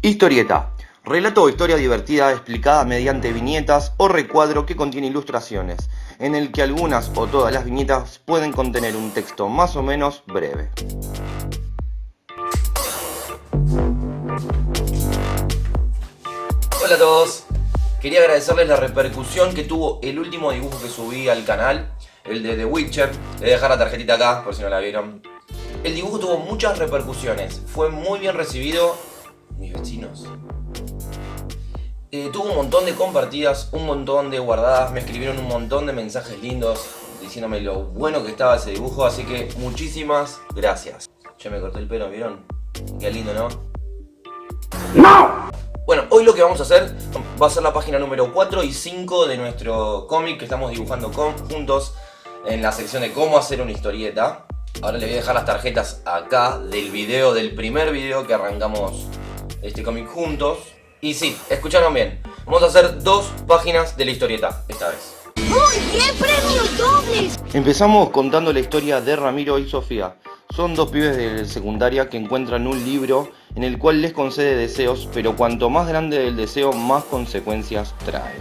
Historieta. Relato o historia divertida explicada mediante viñetas o recuadro que contiene ilustraciones, en el que algunas o todas las viñetas pueden contener un texto más o menos breve. Hola a todos, quería agradecerles la repercusión que tuvo el último dibujo que subí al canal, el de The Witcher. Les voy a dejar la tarjetita acá por si no la vieron. El dibujo tuvo muchas repercusiones, fue muy bien recibido. Mis vecinos. Tuvo un montón de compartidas, un montón de guardadas, me escribieron un montón de mensajes lindos diciéndome lo bueno que estaba ese dibujo, así que muchísimas gracias. Ya me corté el pelo, ¿vieron? Qué lindo, ¿no? ¡No! Bueno, hoy lo que vamos a hacer va a ser la página número 4 y 5 de nuestro cómic que estamos dibujando juntos en la sección de cómo hacer una historieta. Ahora les voy a dejar las tarjetas acá del primer video que arrancamos este cómic juntos. Y sí, escucharon bien, vamos a hacer 2 páginas de la historieta esta vez. ¡Muy bien! ¡Premios dobles! Empezamos contando la historia de Ramiro y Sofía. Son 2 pibes de secundaria que encuentran un libro en el cual les concede deseos, pero cuanto más grande el deseo, más consecuencias trae.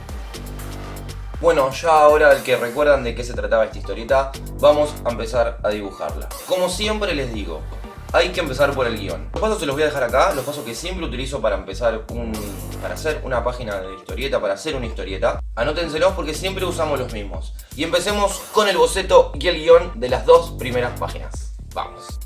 Bueno, ya ahora que recuerdan de qué se trataba esta historieta, vamos a empezar a dibujarla. Como siempre les digo, hay que empezar por el guión. Los pasos se los voy a dejar acá, los pasos que siempre utilizo para empezar para hacer una página de historieta, para hacer una historieta. Anótenselos porque siempre usamos los mismos. Y empecemos con el boceto y el guión de las 2 primeras páginas. Vamos.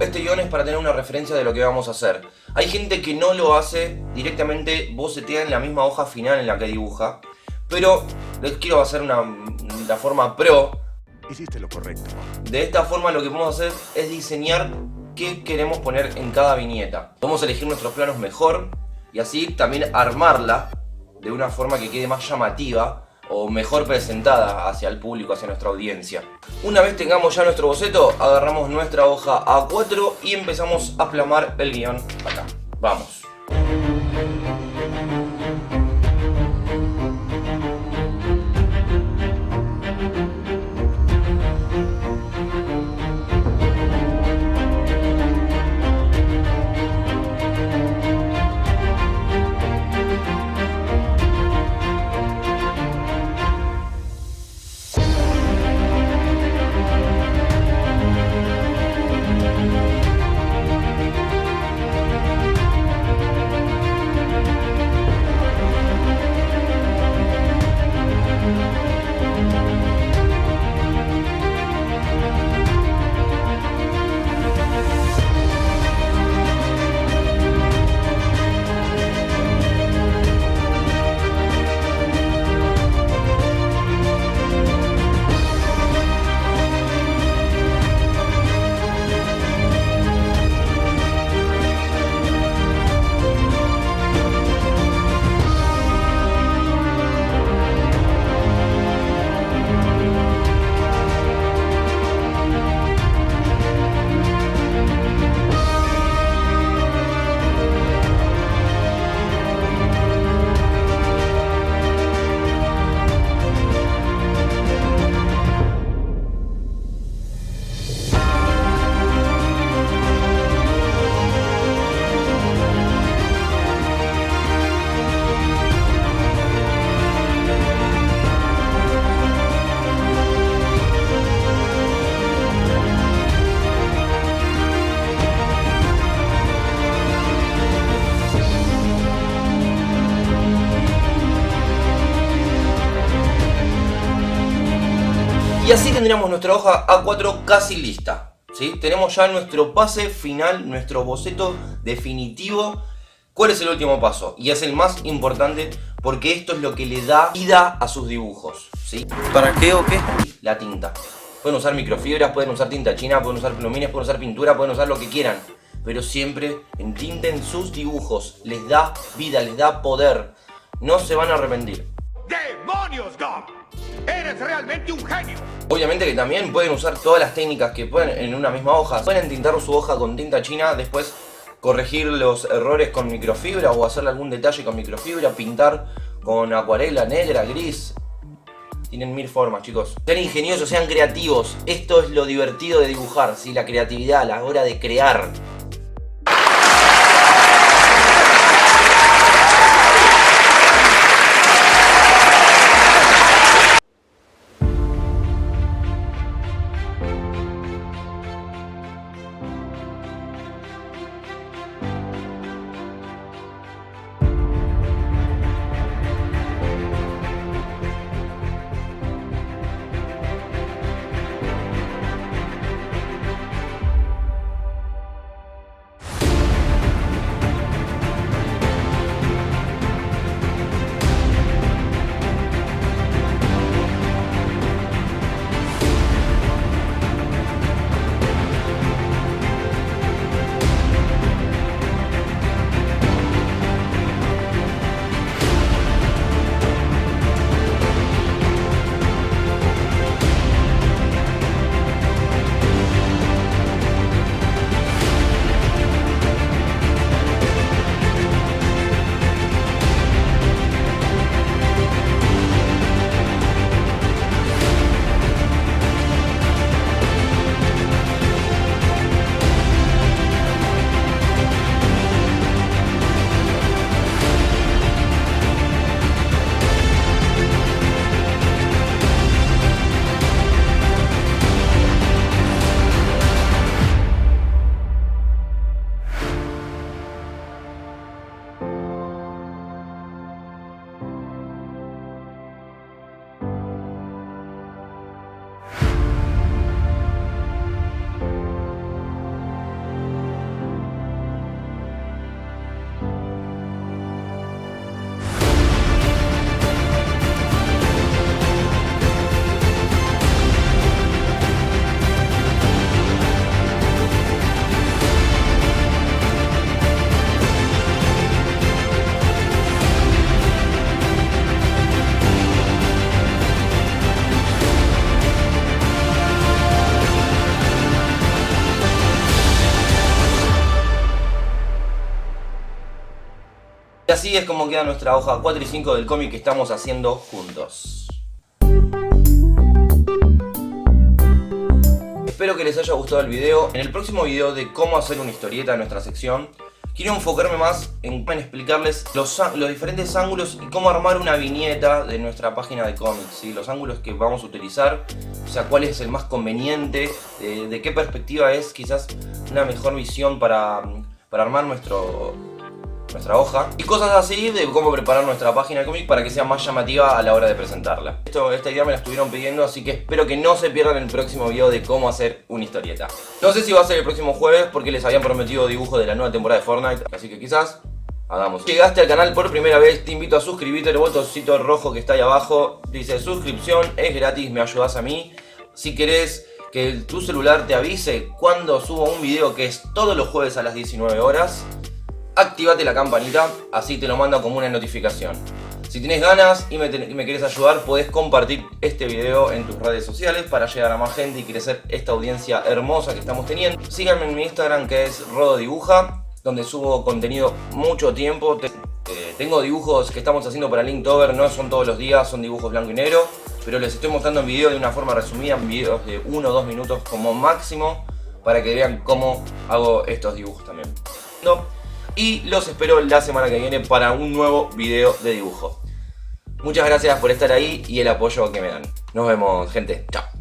Este guión es para tener una referencia de lo que vamos a hacer. Hay gente que no lo hace, directamente bocetea en la misma hoja final en la que dibuja. Pero les quiero hacer la forma pro. Hiciste lo correcto. De esta forma lo que podemos hacer es diseñar qué queremos poner en cada viñeta. Podemos elegir nuestros planos mejor y así también armarla de una forma que quede más llamativa o mejor presentada hacia el público, hacia nuestra audiencia. Una vez tengamos ya nuestro boceto, agarramos nuestra hoja A4 y empezamos a plasmar el guión acá. Vamos. Y así tendríamos nuestra hoja A4 casi lista, ¿sí? Tenemos ya nuestro pase final, nuestro boceto definitivo. ¿Cuál es el último paso? Y es el más importante porque esto es lo que le da vida a sus dibujos, ¿sí? ¿Para qué o qué? La tinta. Pueden usar microfibras, pueden usar tinta china, pueden usar plumines, pueden usar pintura, pueden usar lo que quieran. Pero siempre entinten sus dibujos. Les da vida, les da poder. No se van a arrepentir. ¡Demonios, Gum! ¡Eres realmente un genio! Obviamente que también pueden usar todas las técnicas que pueden en una misma hoja. Pueden entintar su hoja con tinta china, después corregir los errores con microfibra o hacerle algún detalle con microfibra, pintar con acuarela negra, gris. Tienen 1000 formas, chicos. Sean ingeniosos, sean creativos. Esto es lo divertido de dibujar, ¿sí? La creatividad, la hora de crear. Y así es como queda nuestra hoja 4 y 5 del cómic que estamos haciendo juntos. Espero que les haya gustado el video. En el próximo video de cómo hacer una historieta en nuestra sección, quiero enfocarme más en explicarles los diferentes ángulos y cómo armar una viñeta de nuestra página de cómics, ¿sí? Los ángulos que vamos a utilizar, o sea, cuál es el más conveniente, de qué perspectiva es quizás una mejor visión para armar nuestra hoja y cosas así, de cómo preparar nuestra página de cómic para que sea más llamativa a la hora de presentarla. Esta idea me la estuvieron pidiendo, así que espero que no se pierdan el próximo video de cómo hacer una historieta. No sé si va a ser el próximo jueves porque les habían prometido dibujos de la nueva temporada de Fortnite, así que quizás hagamos. Si llegaste al canal por primera vez, te invito a suscribirte, el botoncito rojo que está ahí abajo dice suscripción, es gratis, me ayudas a mí. Si querés que tu celular te avise cuando subo un video, que es todos los jueves a las 19 horas, activate la campanita, así te lo mando como una notificación. Si tienes ganas y me querés ayudar, podés compartir este video en tus redes sociales para llegar a más gente y crecer esta audiencia hermosa que estamos teniendo. Síganme en mi Instagram, que es RodoDibuja, donde subo contenido mucho tiempo. Tengo dibujos que estamos haciendo para Linktober, no son todos los días, son dibujos blanco y negro, pero les estoy mostrando en video de una forma resumida, en videos de 1 o 2 minutos como máximo, para que vean cómo hago estos dibujos también. Y los espero la semana que viene para un nuevo video de dibujo. Muchas gracias por estar ahí y el apoyo que me dan. Nos vemos, gente. Chao.